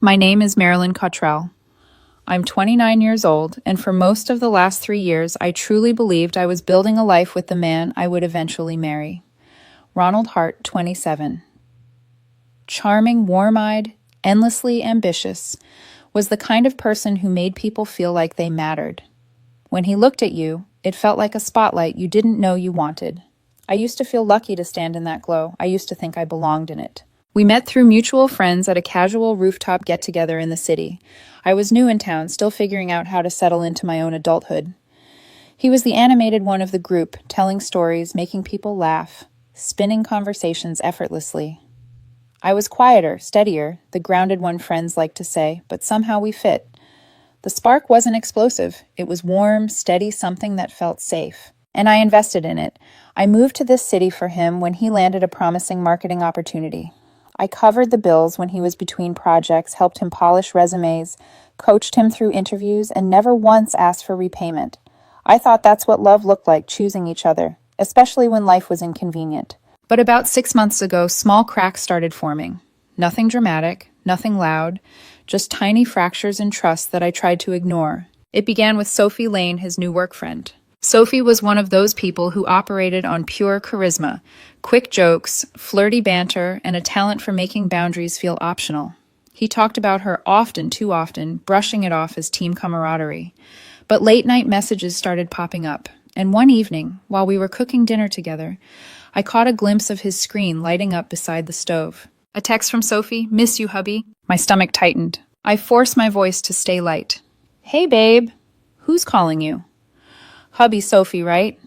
My name is Marilyn Cottrell. I'm 29 years old, and for most of the last 3 years, I truly believed I was building a life with the man I would eventually marry. Ronald Hart, 27. Charming, warm-eyed, endlessly ambitious, was the kind of person who made people feel like they mattered. When he looked at you, it felt like a spotlight you didn't know you wanted. I used to feel lucky to stand in that glow. I used to think I belonged in it. We met through mutual friends at a casual rooftop get-together in the city. I was new in town, still figuring out how to settle into my own adulthood. He was the animated one of the group, telling stories, making people laugh, spinning conversations effortlessly. I was quieter, steadier, the grounded one friends like to say, but somehow we fit. The spark wasn't explosive. It was warm, steady, something that felt safe. And I invested in it. I moved to this city for him when he landed a promising marketing opportunity. I covered the bills when he was between projects, helped him polish resumes, coached him through interviews, and never once asked for repayment. I thought that's what love looked like, choosing each other, especially when life was inconvenient. But about 6 months ago, small cracks started forming. Nothing dramatic, nothing loud, just tiny fractures in trust that I tried to ignore. It began with Sophie Lane, his new work friend. Sophie was one of those people who operated on pure charisma, quick jokes, flirty banter, and a talent for making boundaries feel optional. He talked about her often, too often, brushing it off as team camaraderie. But late-night messages started popping up, and one evening, while we were cooking dinner together, I caught a glimpse of his screen lighting up beside the stove. A text from Sophie, "Miss you, hubby." My stomach tightened. I forced my voice to stay light. "Hey, babe. Who's calling you?" "Hubby Sophie, right?"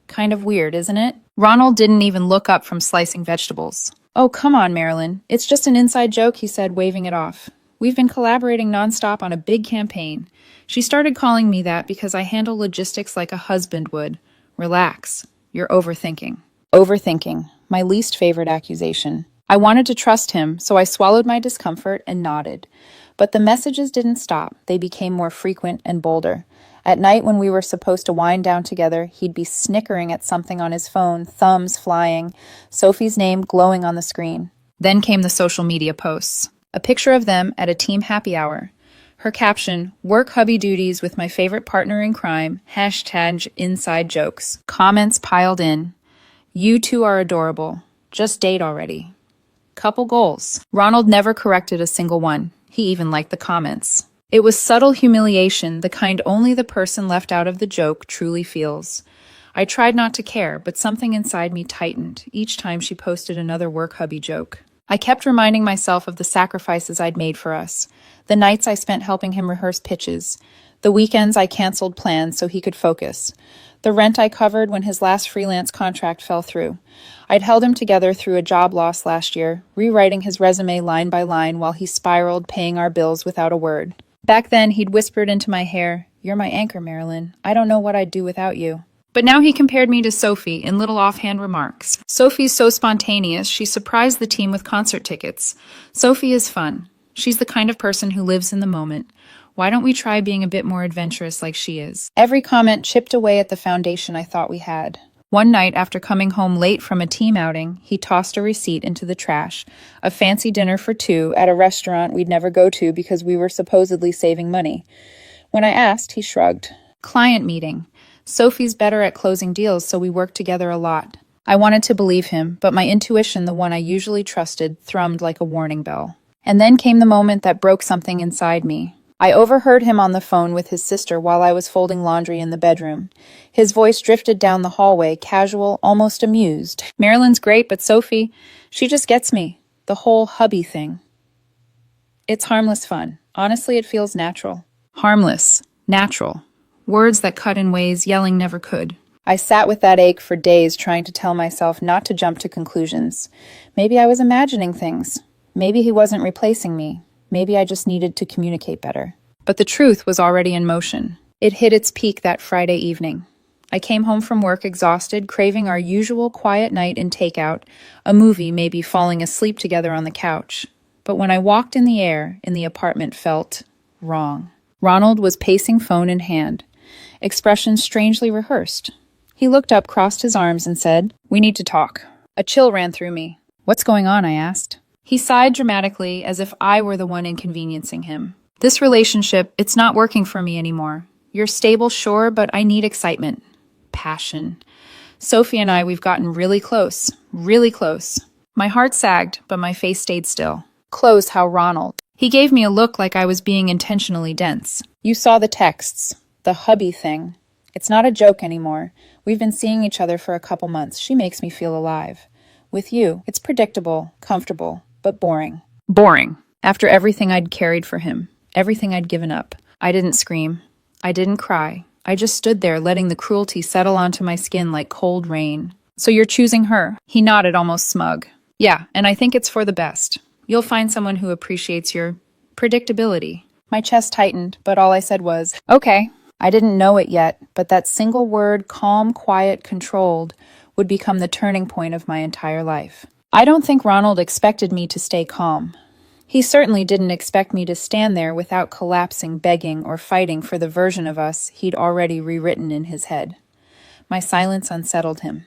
Kind of weird, isn't it? Ronald didn't even look up from slicing vegetables. "Oh, come on, Marilyn. It's just an inside joke," he said, waving it off. "We've been collaborating nonstop on a big campaign. She started calling me that because I handle logistics like a husband would. Relax. You're overthinking." Overthinking, my least favorite accusation. I wanted to trust him, so I swallowed my discomfort and nodded. But the messages didn't stop. They became more frequent and bolder. At night, when we were supposed to wind down together, he'd be snickering at something on his phone, thumbs flying, Sophie's name glowing on the screen. Then came the social media posts. A picture of them at a team happy hour. Her caption, "Work hubby duties with my favorite partner in crime, hashtag inside jokes." Comments piled in. "You two are adorable. Just date already." Couple goals. Ronald never corrected a single one. He even liked the comments. It was subtle humiliation, the kind only the person left out of the joke truly feels. I tried not to care, but something inside me tightened each time she posted another work hubby joke. I kept reminding myself of the sacrifices I'd made for us, the nights I spent helping him rehearse pitches, the weekends I canceled plans so he could focus, the rent I covered when his last freelance contract fell through. I'd held him together through a job loss last year, rewriting his resume line by line while he spiraled, paying our bills without a word. Back then, he'd whispered into my hair, "You're my anchor, Marilyn. I don't know what I'd do without you." But now he compared me to Sophie in little offhand remarks. "Sophie's so spontaneous, she surprised the team with concert tickets. Sophie is fun. She's the kind of person who lives in the moment. Why don't we try being a bit more adventurous like she is?" Every comment chipped away at the foundation I thought we had. One night, after coming home late from a team outing, he tossed a receipt into the trash, a fancy dinner for two at a restaurant we'd never go to because we were supposedly saving money. When I asked, he shrugged. "Client meeting. Sophie's better at closing deals, so we work together a lot." I wanted to believe him, but my intuition, the one I usually trusted, thrummed like a warning bell. And then came the moment that broke something inside me. I overheard him on the phone with his sister while I was folding laundry in the bedroom. His voice drifted down the hallway, casual, almost amused. "Marilyn's great, but Sophie, she just gets me. The whole hubby thing. It's harmless fun. Honestly, it feels natural." Harmless. Natural. Words that cut in ways yelling never could. I sat with that ache for days, trying to tell myself not to jump to conclusions. Maybe I was imagining things. Maybe he wasn't replacing me. Maybe I just needed to communicate better. But the truth was already in motion. It hit its peak that Friday evening. I came home from work exhausted, craving our usual quiet night in takeout, a movie, maybe falling asleep together on the couch. But when I walked in the air in the apartment felt wrong. Ronald was pacing phone in hand, expressions strangely rehearsed. He looked up, crossed his arms, and said, "We need to talk." A chill ran through me. "What's going on?" I asked. He sighed dramatically as if I were the one inconveniencing him. This relationship, it's not working for me anymore. You're stable, sure, but I need excitement. Passion. Sophie and I, we've gotten really close. Really close. My heart sagged, but my face stayed still. Close how Ronald. He gave me a look like I was being intentionally dense. You saw the texts. The hubby thing. It's not a joke anymore. We've been seeing each other for a couple months. She makes me feel alive. With you, it's predictable, comfortable, but boring. Boring. After everything I'd carried for him. Everything I'd given up. I didn't scream. I didn't cry. I just stood there letting the cruelty settle onto my skin like cold rain. So you're choosing her? He nodded, almost smug. Yeah, and I think it's for the best. You'll find someone who appreciates your predictability. My chest tightened, but all I said was, okay. I didn't know it yet, but that single word, calm, quiet, controlled, would become the turning point of my entire life. I don't think Ronald expected me to stay calm. He certainly didn't expect me to stand there without collapsing, begging, or fighting for the version of us he'd already rewritten in his head. My silence unsettled him.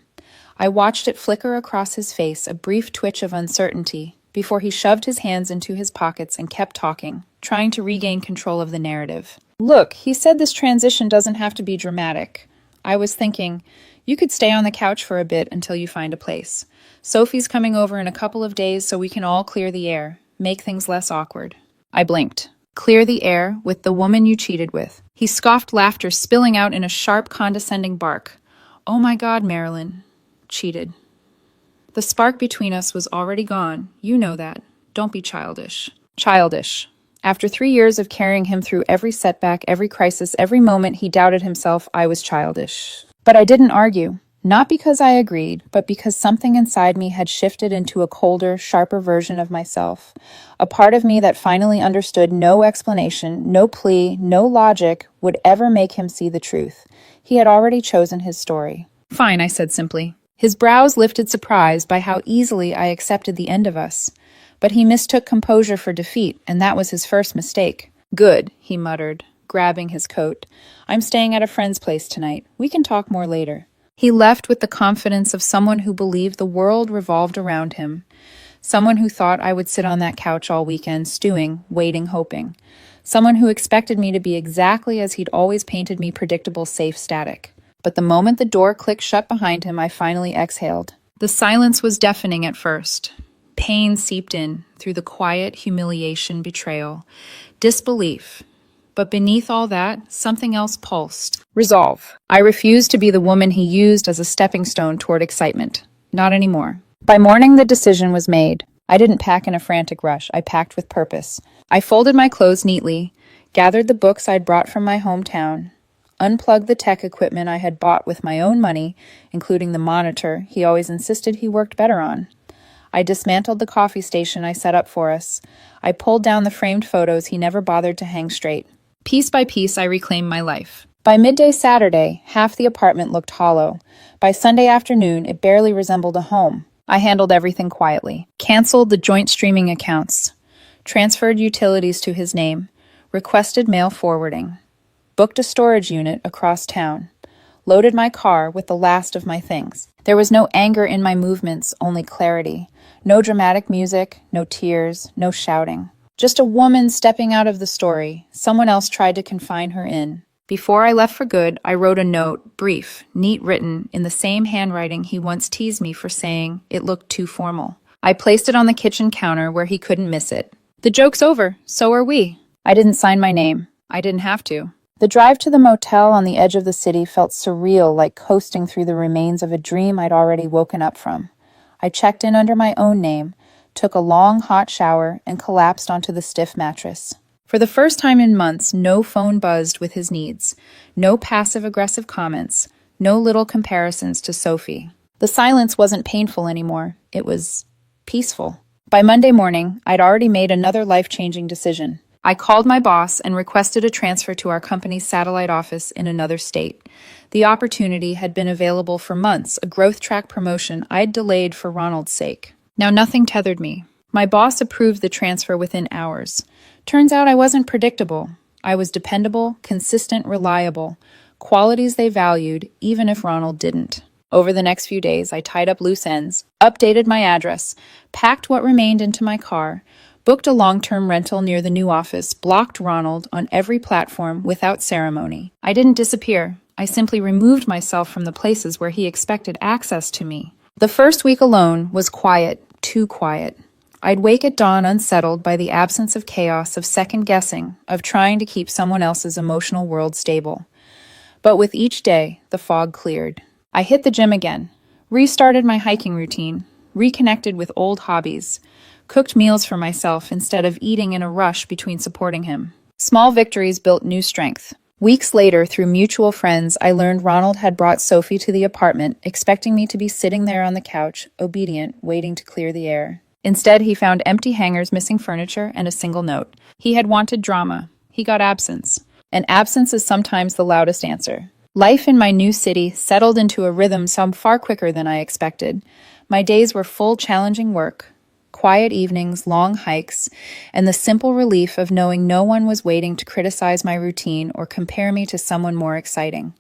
I watched it flicker across his face, a brief twitch of uncertainty, before he shoved his hands into his pockets and kept talking, trying to regain control of the narrative. Look, he said this transition doesn't have to be dramatic. I was thinking, you could stay on the couch for a bit until you find a place. Sophie's coming over in a couple of days so we can all clear the air, make things less awkward. I blinked. Clear the air with the woman you cheated with. He scoffed, laughter spilling out in a sharp, condescending bark. Oh my God, Marilyn. Cheated. The spark between us was already gone. You know that. Don't be childish. Childish. After 3 years of carrying him through every setback, every crisis, every moment he doubted himself, I was childish. But I didn't argue. Not because I agreed, but because something inside me had shifted into a colder, sharper version of myself. A part of me that finally understood no explanation, no plea, no logic would ever make him see the truth. He had already chosen his story. Fine, I said simply. His brows lifted, surprised by how easily I accepted the end of us. But he mistook composure for defeat, and that was his first mistake. Good, he muttered, grabbing his coat. I'm staying at a friend's place tonight. We can talk more later. He left with the confidence of someone who believed the world revolved around him. Someone who thought I would sit on that couch all weekend, stewing, waiting, hoping. Someone who expected me to be exactly as he'd always painted me, predictable, safe, static. But the moment the door clicked shut behind him, I finally exhaled. The silence was deafening at first. Pain seeped in through the quiet humiliation, betrayal, disbelief. But beneath all that, something else pulsed. Resolve. I refused to be the woman he used as a stepping stone toward excitement. Not anymore. By morning, the decision was made. I didn't pack in a frantic rush. I packed with purpose. I folded my clothes neatly, gathered the books I'd brought from my hometown, unplugged the tech equipment I had bought with my own money, including the monitor he always insisted he worked better on. I dismantled the coffee station I set up for us. I pulled down the framed photos he never bothered to hang straight. Piece by piece, I reclaimed my life. By midday Saturday, half the apartment looked hollow. By Sunday afternoon, it barely resembled a home. I handled everything quietly. Canceled the joint streaming accounts. Transferred utilities to his name. Requested mail forwarding. Booked a storage unit across town. Loaded my car with the last of my things. There was no anger in my movements, only clarity. No dramatic music, no tears, no shouting. Just a woman stepping out of the story someone else tried to confine her in. Before I left for good, I wrote a note, brief, neat written, in the same handwriting he once teased me for saying it looked too formal. I placed it on the kitchen counter where he couldn't miss it. The joke's over, so are we. I didn't sign my name. I didn't have to. The drive to the motel on the edge of the city felt surreal, like coasting through the remains of a dream I'd already woken up from. I checked in under my own name, took a long, hot shower, and collapsed onto the stiff mattress. For the first time in months, no phone buzzed with his needs, no passive-aggressive comments, no little comparisons to Sophie. The silence wasn't painful anymore. It was peaceful. By Monday morning, I'd already made another life-changing decision. I called my boss and requested a transfer to our company's satellite office in another state. The opportunity had been available for months, a growth track promotion I'd delayed for Ronald's sake. Now nothing tethered me. My boss approved the transfer within hours. Turns out I wasn't predictable. I was dependable, consistent, reliable, qualities they valued, even if Ronald didn't. Over the next few days, I tied up loose ends, updated my address, packed what remained into my car, booked a long-term rental near the new office, blocked Ronald on every platform without ceremony. I didn't disappear. I simply removed myself from the places where he expected access to me. The first week alone was quiet, too quiet. I'd wake at dawn unsettled by the absence of chaos, of second-guessing, of trying to keep someone else's emotional world stable. But with each day, the fog cleared. I hit the gym again, restarted my hiking routine, reconnected with old hobbies, cooked meals for myself instead of eating in a rush between supporting him. Small victories built new strength. Weeks later, through mutual friends, I learned Ronald had brought Sophie to the apartment, expecting me to be sitting there on the couch, obedient, waiting to clear the air. Instead, he found empty hangers, missing furniture, and a single note. He had wanted drama. He got absence. And absence is sometimes the loudest answer. Life in my new city settled into a rhythm some far quicker than I expected. My days were full challenging work, quiet evenings, long hikes, and the simple relief of knowing no one was waiting to criticize my routine or compare me to someone more exciting.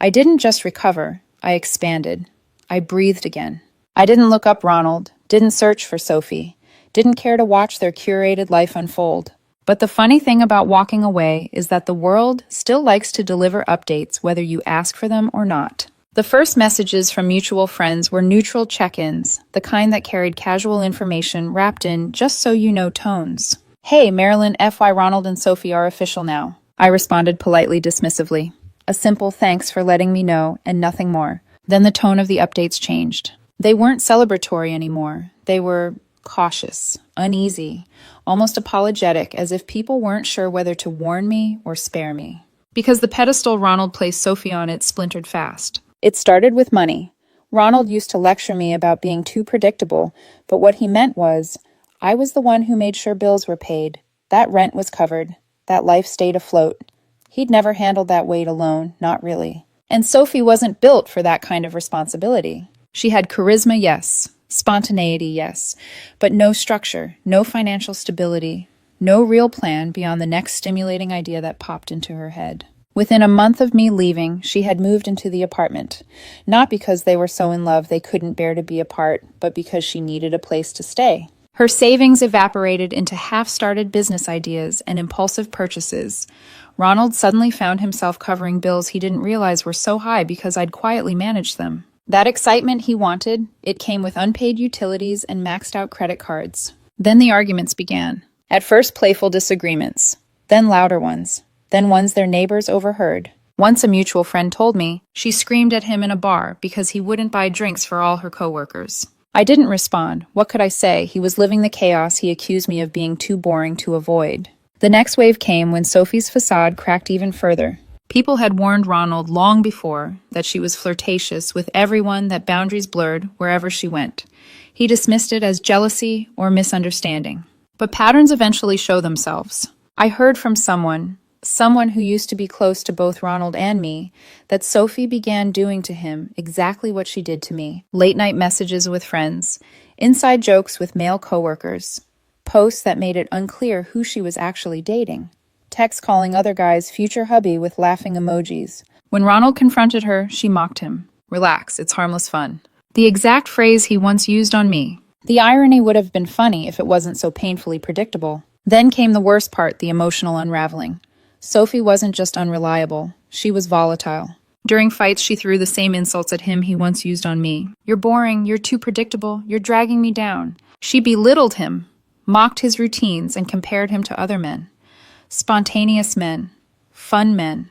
I didn't just recover, I expanded. I breathed again. I didn't look up Ronald, didn't search for Sophie, didn't care to watch their curated life unfold. But the funny thing about walking away is that the world still likes to deliver updates whether you ask for them or not. The first messages from mutual friends were neutral check-ins, the kind that carried casual information wrapped in just so you know tones. "Hey, Marilyn, FY Ronald and Sophie are official now," I responded politely dismissively. A simple thanks for letting me know and nothing more. Then the tone of the updates changed. They weren't celebratory anymore. They were cautious, uneasy, almost apologetic, as if people weren't sure whether to warn me or spare me. Because the pedestal Ronald placed Sophie on it splintered fast. It started with money. Ronald used to lecture me about being too predictable, but what he meant was, I was the one who made sure bills were paid, that rent was covered, that life stayed afloat. He'd never handled that weight alone, not really. And Sophie wasn't built for that kind of responsibility. She had charisma, yes. Spontaneity, yes. But no structure, no financial stability, no real plan beyond the next stimulating idea that popped into her head. Within a month of me leaving, she had moved into the apartment. Not because they were so in love they couldn't bear to be apart, but because she needed a place to stay. Her savings evaporated into half-started business ideas and impulsive purchases. Ronald suddenly found himself covering bills he didn't realize were so high because I'd quietly managed them. That excitement he wanted, it came with unpaid utilities and maxed-out credit cards. Then the arguments began. At first playful disagreements, then louder ones. Then ones their neighbors overheard. Once a mutual friend told me she screamed at him in a bar because he wouldn't buy drinks for all her coworkers. I didn't respond. What could I say? He was living the chaos he accused me of being too boring to avoid. The next wave came when Sophie's facade cracked even further. People had warned Ronald long before that she was flirtatious with everyone, that boundaries blurred wherever she went. He dismissed it as jealousy or misunderstanding. But patterns eventually show themselves. I heard from someone who used to be close to both Ronald and me, that Sophie began doing to him exactly what she did to me. Late-night messages with friends, inside jokes with male coworkers, posts that made it unclear who she was actually dating, texts calling other guys future hubby with laughing emojis. When Ronald confronted her, she mocked him. "Relax, it's harmless fun." The exact phrase he once used on me. The irony would have been funny if it wasn't so painfully predictable. Then came the worst part, the emotional unraveling. Sophie wasn't just unreliable, she was volatile. During fights, she threw the same insults at him he once used on me. "You're boring, you're too predictable, you're dragging me down." She belittled him, mocked his routines, and compared him to other men. Spontaneous men, fun men,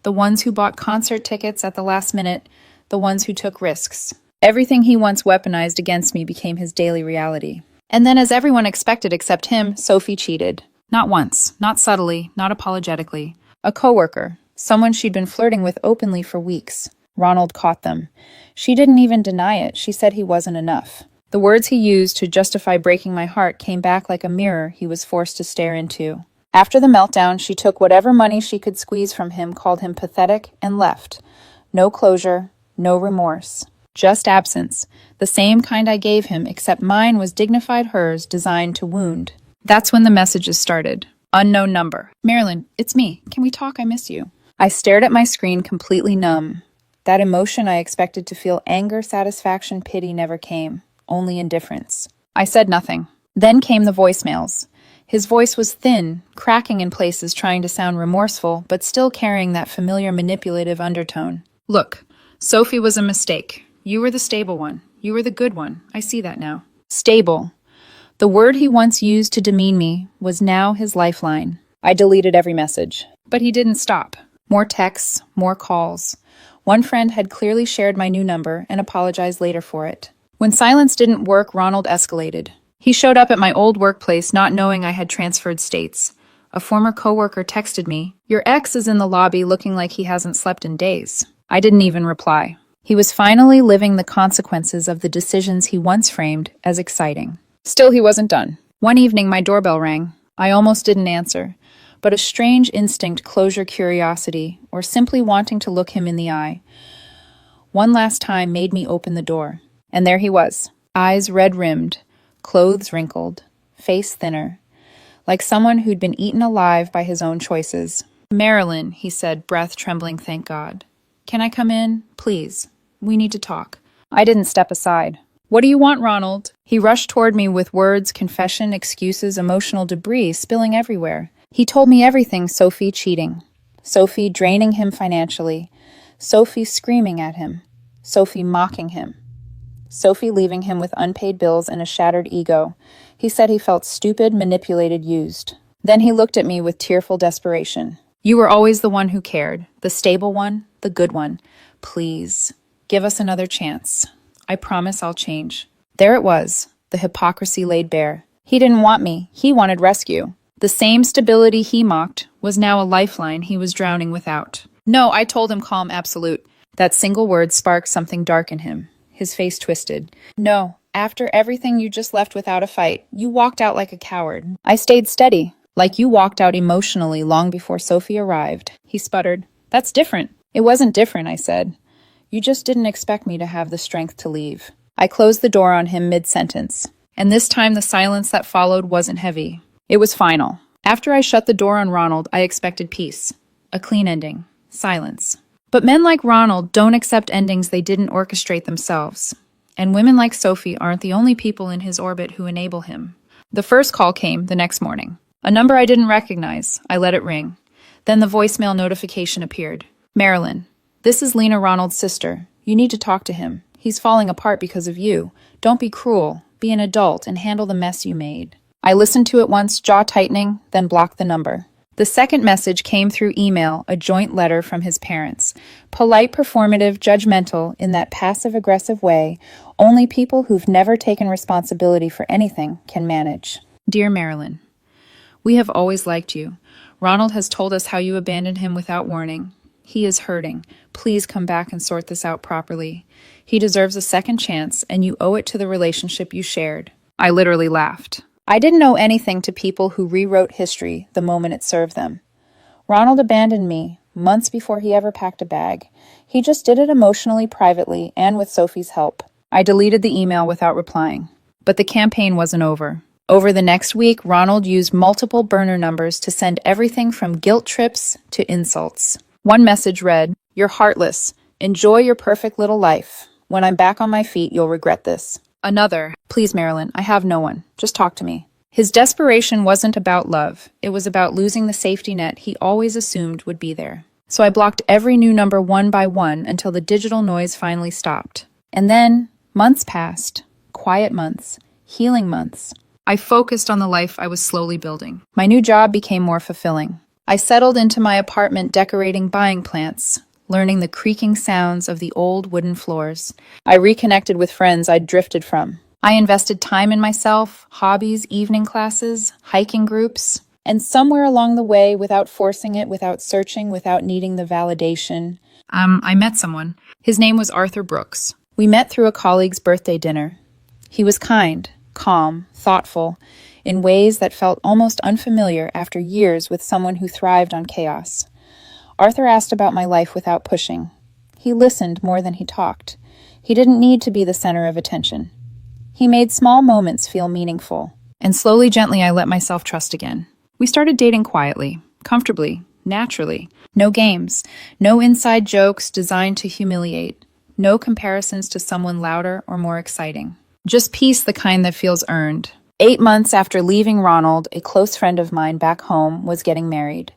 the ones who bought concert tickets at the last minute, the ones who took risks. Everything he once weaponized against me became his daily reality. And then, as everyone expected except him, Sophie cheated. Not once, not subtly, not apologetically. A coworker, someone she'd been flirting with openly for weeks. Ronald caught them. She didn't even deny it. She said he wasn't enough. The words he used to justify breaking my heart came back like a mirror he was forced to stare into. After the meltdown, she took whatever money she could squeeze from him, called him pathetic, and left. No closure, no remorse. Just absence. The same kind I gave him, except mine was dignified, hers designed to wound. That's when the messages started. Unknown number. "Marilyn, it's me. Can we talk? I miss you." I stared at my screen completely numb. That emotion I expected to feel anger, satisfaction, pity never came, only indifference. I said nothing. Then came the voicemails. His voice was thin, cracking in places, trying to sound remorseful, but still carrying that familiar manipulative undertone. Look, Sophie was a mistake. You were the stable one. You were the good one. I see that now. Stable. The word he once used to demean me was now his lifeline. I deleted every message. But he didn't stop. More texts, more calls. One friend had clearly shared my new number and apologized later for it. When silence didn't work, Ronald escalated. He showed up at my old workplace not knowing I had transferred states. A former coworker texted me, "Your ex is in the lobby looking like he hasn't slept in days." I didn't even reply. He was finally living the consequences of the decisions he once framed as exciting. Still, he wasn't done. One evening, my doorbell rang. I almost didn't answer, but a strange instinct, closure, curiosity, or simply wanting to look him in the eye, one last time made me open the door. And there he was, eyes red-rimmed, clothes wrinkled, face thinner, like someone who'd been eaten alive by his own choices. "Marilyn," he said, breath trembling, thank God. "Can I come in? Please. We need to talk." I didn't step aside. "What do you want, Ronald?" He rushed toward me with words, confession, excuses, emotional debris spilling everywhere. He told me everything: Sophie cheating, Sophie draining him financially, Sophie screaming at him, Sophie mocking him, Sophie leaving him with unpaid bills and a shattered ego. He said he felt stupid, manipulated, used. Then he looked at me with tearful desperation. "You were always the one who cared, the stable one, the good one. Please, give us another chance. I promise I'll change." There it was, the hypocrisy laid bare. He didn't want me, he wanted rescue. The same stability he mocked was now a lifeline he was drowning without. "No," I told him, calm, absolute. That single word sparked something dark in him. His face twisted. "No, after everything you just left without a fight, you walked out like a coward." I stayed steady, like you walked out emotionally long before Sophie arrived. He sputtered. "That's different." "It wasn't different," I said. "You just didn't expect me to have the strength to leave." I closed the door on him mid-sentence. And this time the silence that followed wasn't heavy. It was final. After I shut the door on Ronald, I expected peace. A clean ending. Silence. But men like Ronald don't accept endings they didn't orchestrate themselves. And women like Sophie aren't the only people in his orbit who enable him. The first call came the next morning. A number I didn't recognize. I let it ring. Then the voicemail notification appeared. "Marilyn, this is Lena, Ronald's sister. You need to talk to him. He's falling apart because of you. Don't be cruel. Be an adult and handle the mess you made." I listened to it once, jaw tightening, then blocked the number. The second message came through email, a joint letter from his parents. Polite, performative, judgmental, in that passive-aggressive way only people who've never taken responsibility for anything can manage. "Dear Marilyn, we have always liked you. Ronald has told us how you abandoned him without warning. He is hurting. Please come back and sort this out properly. He deserves a second chance, and you owe it to the relationship you shared." I literally laughed. I didn't owe anything to people who rewrote history the moment it served them. Ronald abandoned me months before he ever packed a bag. He just did it emotionally, privately, and with Sophie's help. I deleted the email without replying. But the campaign wasn't over. Over the next week, Ronald used multiple burner numbers to send everything from guilt trips to insults. One message read, "You're heartless. Enjoy your perfect little life. When I'm back on my feet, you'll regret this." Another, "Please, Marilyn, I have no one. Just talk to me." His desperation wasn't about love. It was about losing the safety net he always assumed would be there. So I blocked every new number one by one until the digital noise finally stopped. And then, months passed. Quiet months. Healing months. I focused on the life I was slowly building. My new job became more fulfilling. I settled into my apartment decorating buying plants, learning the creaking sounds of the old wooden floors. I reconnected with friends I'd drifted from. I invested time in myself, hobbies, evening classes, hiking groups, and somewhere along the way, without forcing it, without searching, without needing the validation, I met someone. His name was Arthur Brooks. We met through a colleague's birthday dinner. He was kind, calm, thoughtful, in ways that felt almost unfamiliar after years with someone who thrived on chaos. Arthur asked about my life without pushing. He listened more than he talked. He didn't need to be the center of attention. He made small moments feel meaningful. And slowly, gently, I let myself trust again. We started dating quietly, comfortably, naturally. No games, no inside jokes designed to humiliate, no comparisons to someone louder or more exciting. Just peace, the kind that feels earned. 8 months after leaving Ronald, a close friend of mine back home was getting married.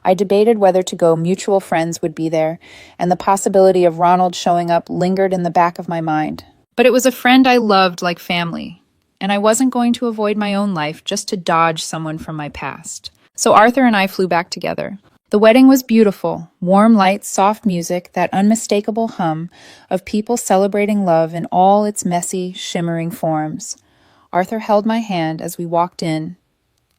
I debated whether to go. Mutual friends would be there, and the possibility of Ronald showing up lingered in the back of my mind. But it was a friend I loved like family, and I wasn't going to avoid my own life just to dodge someone from my past. So Arthur and I flew back together. The wedding was beautiful. Warm lights, soft music, that unmistakable hum of people celebrating love in all its messy, shimmering forms. Arthur held my hand as we walked in,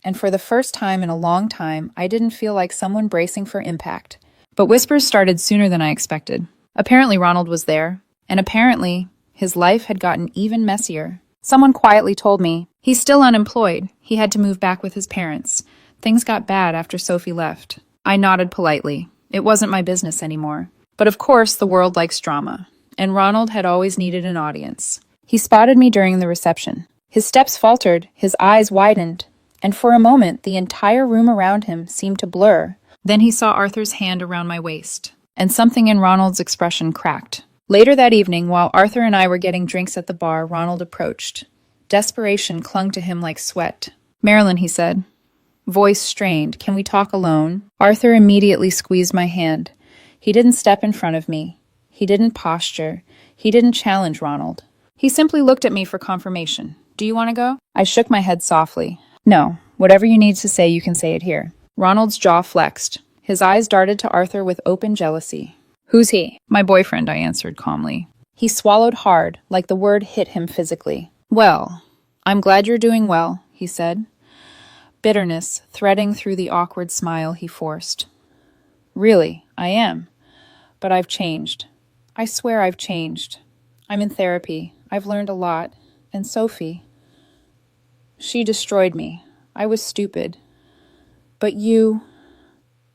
and for the first time in a long time, I didn't feel like someone bracing for impact. But whispers started sooner than I expected. Apparently Ronald was there, and apparently his life had gotten even messier. Someone quietly told me, he's still unemployed. He had to move back with his parents. Things got bad after Sophie left. I nodded politely. It wasn't my business anymore. But of course, the world likes drama, and Ronald had always needed an audience. He spotted me during the reception. His steps faltered, his eyes widened, and for a moment the entire room around him seemed to blur. Then he saw Arthur's hand around my waist, and something in Ronald's expression cracked. Later that evening, while Arthur and I were getting drinks at the bar, Ronald approached. Desperation clung to him like sweat. "Marilyn," he said, voice strained, "can we talk alone?" Arthur immediately squeezed my hand. He didn't step in front of me. He didn't posture. He didn't challenge Ronald. He simply looked at me for confirmation. "Do you want to go?" I shook my head softly. "No. Whatever you need to say, you can say it here." Ronald's jaw flexed. His eyes darted to Arthur with open jealousy. "Who's he?" "My boyfriend," I answered calmly. He swallowed hard, like the word hit him physically. "Well, I'm glad you're doing well," he said. Bitterness threading through the awkward smile he forced. "Really, I am. But I've changed. I swear I've changed. I'm in therapy. I've learned a lot. And Sophie, she destroyed me. I was stupid. But you,"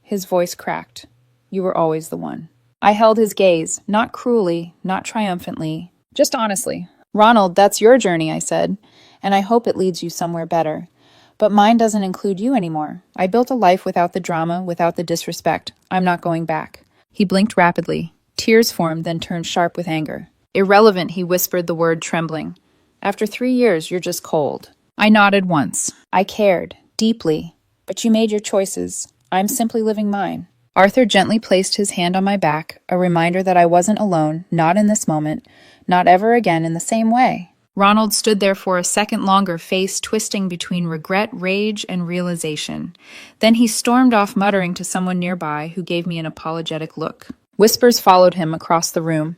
his voice cracked, "you were always the one." I held his gaze, not cruelly, not triumphantly, just honestly. "Ronald, that's your journey," I said, "and I hope it leads you somewhere better. But mine doesn't include you anymore. I built a life without the drama, without the disrespect. I'm not going back." He blinked rapidly. Tears formed, then turned sharp with anger. "Irrelevant," he whispered, the word trembling. "After 3 years, you're just cold." I nodded once. "I cared, deeply. But you made your choices. I'm simply living mine." Arthur gently placed his hand on my back, a reminder that I wasn't alone, not in this moment, not ever again in the same way. Ronald stood there for a second longer, face twisting between regret, rage, and realization. Then he stormed off, muttering to someone nearby, who gave me an apologetic look. Whispers followed him across the room.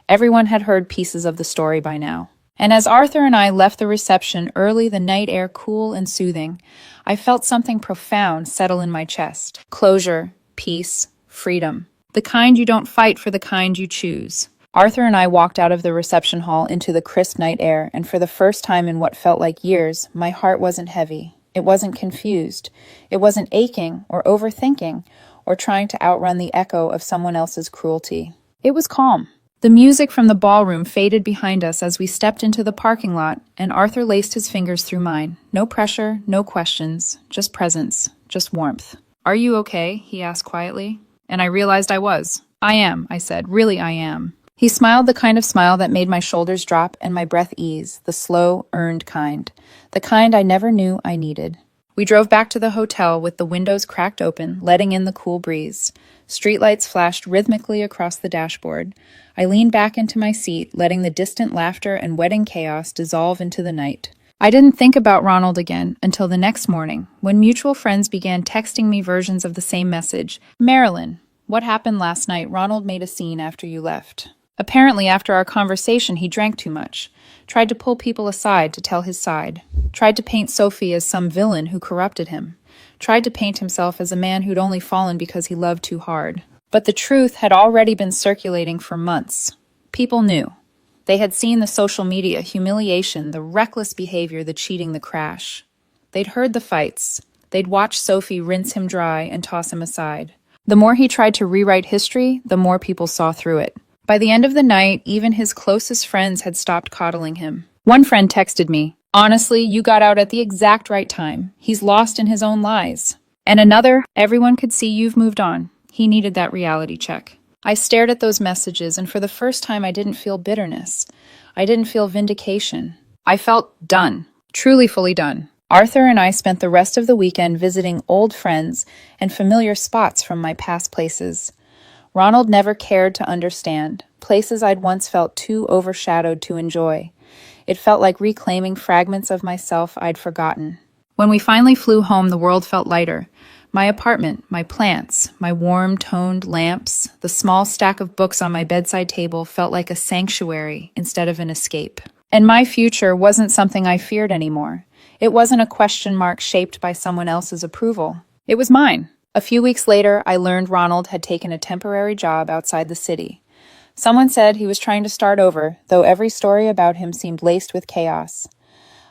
Everyone had heard pieces of the story by now. And as Arthur and I left the reception early, the night air cool and soothing, I felt something profound settle in my chest. Closure, peace, freedom. The kind you don't fight for, the kind you choose. Arthur and I walked out of the reception hall into the crisp night air, and for the first time in what felt like years, my heart wasn't heavy. It wasn't confused. It wasn't aching or overthinking or trying to outrun the echo of someone else's cruelty. It was calm. The music from the ballroom faded behind us as we stepped into the parking lot, and Arthur laced his fingers through mine. No pressure, no questions, just presence, just warmth. "Are you okay?" he asked quietly. And I realized I was. "I am," I said. "Really, I am." He smiled, the kind of smile that made my shoulders drop and my breath ease, the slow, earned kind. The kind I never knew I needed. We drove back to the hotel with the windows cracked open, letting in the cool breeze. Streetlights flashed rhythmically across the dashboard. I leaned back into my seat, letting the distant laughter and wedding chaos dissolve into the night. I didn't think about Ronald again until the next morning, when mutual friends began texting me versions of the same message. "Marilyn, what happened last night? Ronald made a scene after you left." Apparently, after our conversation, he drank too much, tried to pull people aside to tell his side, tried to paint Sophie as some villain who corrupted him, tried to paint himself as a man who'd only fallen because he loved too hard. But the truth had already been circulating for months. People knew. They had seen the social media humiliation, the reckless behavior, the cheating, the crash. They'd heard the fights. They'd watched Sophie rinse him dry and toss him aside. The more he tried to rewrite history, the more people saw through it. By the end of the night, even his closest friends had stopped coddling him. One friend texted me, "Honestly, you got out at the exact right time. He's lost in his own lies." And another, everyone could see you've moved on. He needed that reality check. I stared at those messages, and for the first time, I didn't feel bitterness. I didn't feel vindication. I felt done, truly fully done. Arthur and I spent the rest of the weekend visiting old friends and familiar spots from my past places. Ronald never cared to understand, places I'd once felt too overshadowed to enjoy. It felt like reclaiming fragments of myself I'd forgotten. When we finally flew home, the world felt lighter. My apartment, my plants, my warm, toned lamps, the small stack of books on my bedside table felt like a sanctuary instead of an escape. And my future wasn't something I feared anymore. It wasn't a question mark shaped by someone else's approval. It was mine. A few weeks later, I learned Ronald had taken a temporary job outside the city. Someone said he was trying to start over, though every story about him seemed laced with chaos.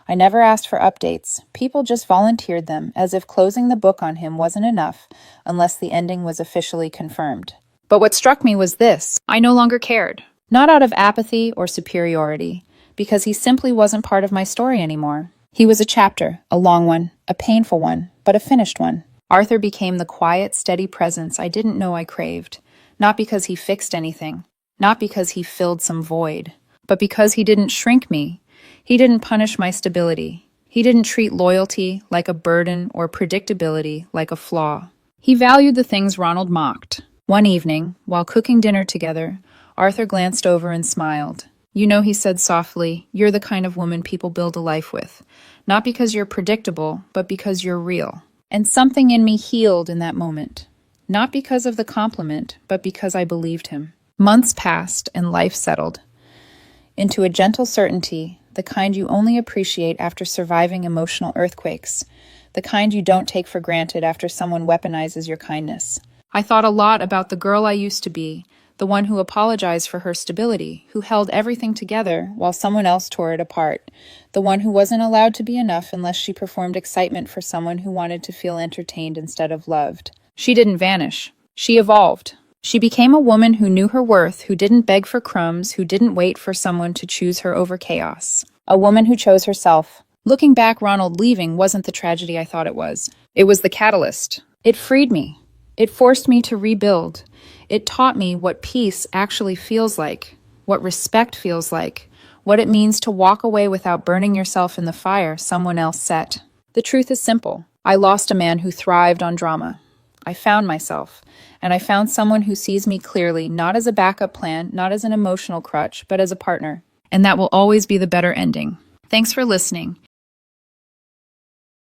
I never asked for updates. People just volunteered them, as if closing the book on him wasn't enough, unless the ending was officially confirmed. But what struck me was this: I no longer cared. Not out of apathy or superiority, because he simply wasn't part of my story anymore. He was a chapter, a long one, a painful one, but a finished one. Arthur became the quiet, steady presence I didn't know I craved, not because he fixed anything, not because he filled some void, but because he didn't shrink me. He didn't punish my stability. He didn't treat loyalty like a burden or predictability like a flaw. He valued the things Ronald mocked. One evening, while cooking dinner together, Arthur glanced over and smiled. "You know," he said softly, "you're the kind of woman people build a life with. Not because you're predictable, but because you're real." And something in me healed in that moment. Not because of the compliment, but because I believed him. Months passed and life settled into a gentle certainty, the kind you only appreciate after surviving emotional earthquakes, the kind you don't take for granted after someone weaponizes your kindness. I thought a lot about the girl I used to be, the one who apologized for her stability, who held everything together while someone else tore it apart, the one who wasn't allowed to be enough unless she performed excitement for someone who wanted to feel entertained instead of loved. She didn't vanish. She evolved. She became a woman who knew her worth, who didn't beg for crumbs, who didn't wait for someone to choose her over chaos. A woman who chose herself. Looking back, Ronald leaving wasn't the tragedy I thought it was. It was the catalyst. It freed me. It forced me to rebuild. It taught me what peace actually feels like, what respect feels like, what it means to walk away without burning yourself in the fire someone else set. The truth is simple. I lost a man who thrived on drama. I found myself, and I found someone who sees me clearly, not as a backup plan, not as an emotional crutch, but as a partner. And that will always be the better ending. Thanks for listening.